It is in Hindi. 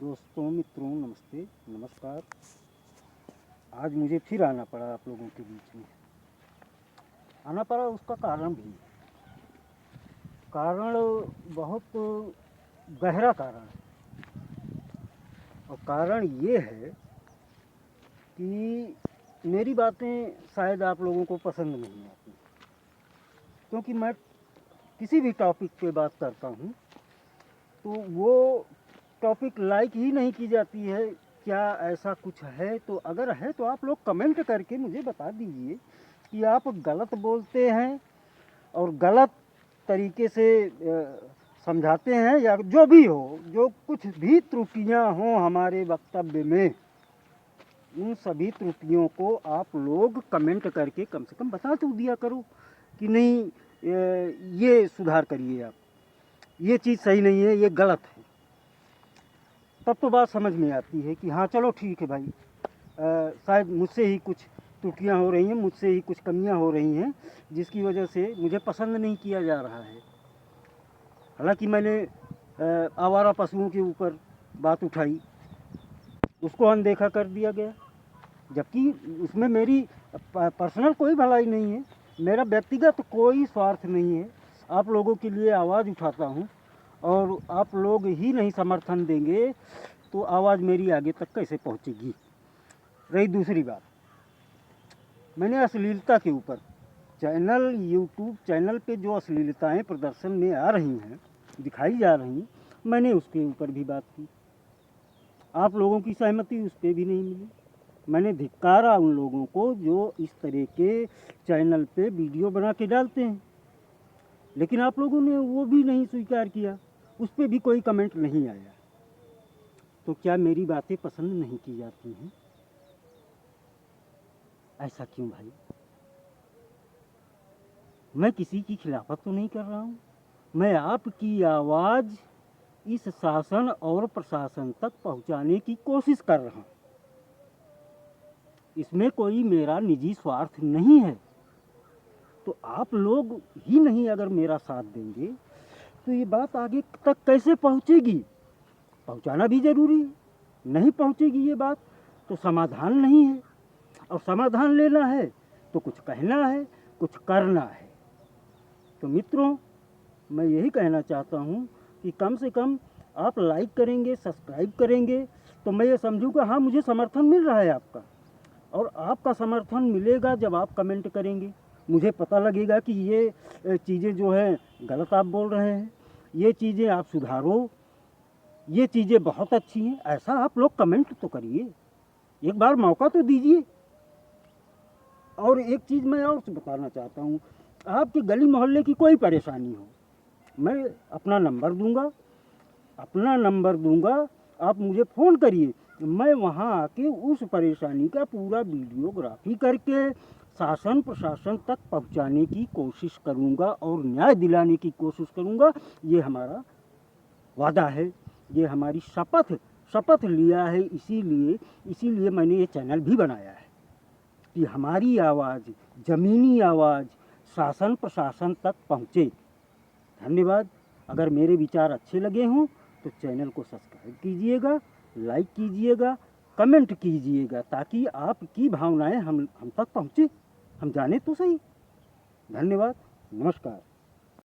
दोस्तों मित्रों नमस्ते नमस्कार। आज मुझे फिर आना पड़ा आप लोगों के बीच में। आना पड़ा उसका कारण भी है। कारण बहुत गहरा कारण है और कारण ये है कि मेरी बातें शायद आप लोगों को पसंद नहीं आती, क्योंकि मैं किसी भी टॉपिक पे बात करता हूँ तो वो टॉपिक लाइक ही नहीं की जाती है। क्या ऐसा कुछ है? तो अगर है तो आप लोग कमेंट करके मुझे बता दीजिए कि आप गलत बोलते हैं और गलत तरीके से समझाते हैं, या जो भी हो, जो कुछ भी त्रुटियां हों हमारे वक्तव्य में, उन सभी त्रुटियों को आप लोग कमेंट करके कम से कम बता तो दिया करो कि नहीं ये सुधार करिए, आप ये चीज़ सही नहीं है, ये गलत है। तब तो बात समझ में आती है कि हाँ चलो ठीक है भाई, शायद मुझसे ही कुछ त्रुटियां हो रही हैं, मुझसे ही कुछ कमियां हो रही हैं, जिसकी वजह से मुझे पसंद नहीं किया जा रहा है। हालांकि मैंने आवारा पशुओं के ऊपर बात उठाई, उसको अनदेखा कर दिया गया, जबकि उसमें मेरी पर्सनल कोई भलाई नहीं है, मेरा व्यक्तिगत कोई स्वार्थ नहीं है। आप लोगों के लिए आवाज़ उठाता हूँ और आप लोग ही नहीं समर्थन देंगे तो आवाज़ मेरी आगे तक कैसे पहुँचेगी। रही दूसरी बात, मैंने अश्लीलता के ऊपर चैनल यूट्यूब चैनल पे जो अश्लीलताएँ प्रदर्शन में आ रही हैं, दिखाई जा रही हैं, मैंने उसके ऊपर भी बात की। आप लोगों की सहमति उस पर भी नहीं मिली। मैंने धिक्कारा उन लोगों को जो इस तरह के चैनल पे वीडियो बना के डालते हैं, लेकिन आप लोगों ने वो भी नहीं स्वीकार किया, उस पर भी कोई कमेंट नहीं आया। तो क्या मेरी बातें पसंद नहीं की जाती हैं? ऐसा क्यों भाई? मैं किसी की खिलाफत तो नहीं कर रहा हूँ, मैं आपकी आवाज़ इस शासन और प्रशासन तक पहुँचाने की कोशिश कर रहा हूँ। इसमें कोई मेरा निजी स्वार्थ नहीं है। तो आप लोग ही नहीं अगर मेरा साथ देंगे तो ये बात आगे तक कैसे पहुँचेगी? पहुँचाना भी ज़रूरी है। नहीं पहुँचेगी ये बात तो समाधान नहीं है, और समाधान लेना है तो कुछ कहना है, कुछ करना है। तो मित्रों, मैं यही कहना चाहता हूँ कि कम से कम आप लाइक करेंगे, सब्सक्राइब करेंगे तो मैं ये समझूँगा हाँ मुझे समर्थन मिल रहा है आपका। और आपका समर्थन मिलेगा जब आप कमेंट करेंगे, मुझे पता लगेगा कि ये चीज़ें जो हैं गलत आप बोल रहे हैं, ये चीज़ें आप सुधारो, ये चीज़ें बहुत अच्छी हैं। ऐसा आप लोग कमेंट तो करिए, एक बार मौका तो दीजिए। और एक चीज़ मैं और बताना चाहता हूँ, आपके गली मोहल्ले की कोई परेशानी हो, मैं अपना नंबर दूंगा, आप मुझे फ़ोन करिए, मैं वहाँ आके उस परेशानी का पूरा वीडियोग्राफी करके शासन प्रशासन तक पहुँचाने की कोशिश करूँगा और न्याय दिलाने की कोशिश करूँगा। ये हमारा वादा है, ये हमारी शपथ लिया है। इसीलिए मैंने ये चैनल भी बनाया है कि हमारी आवाज़, ज़मीनी आवाज़ शासन प्रशासन तक पहुँचे। धन्यवाद। अगर मेरे विचार अच्छे लगे हों तो चैनल को सब्सक्राइब कीजिएगा, लाइक कीजिएगा, कमेंट कीजिएगा, ताकि आपकी भावनाएं हम तक पहुँचे, हम जाने तो सही। धन्यवाद, नमस्कार।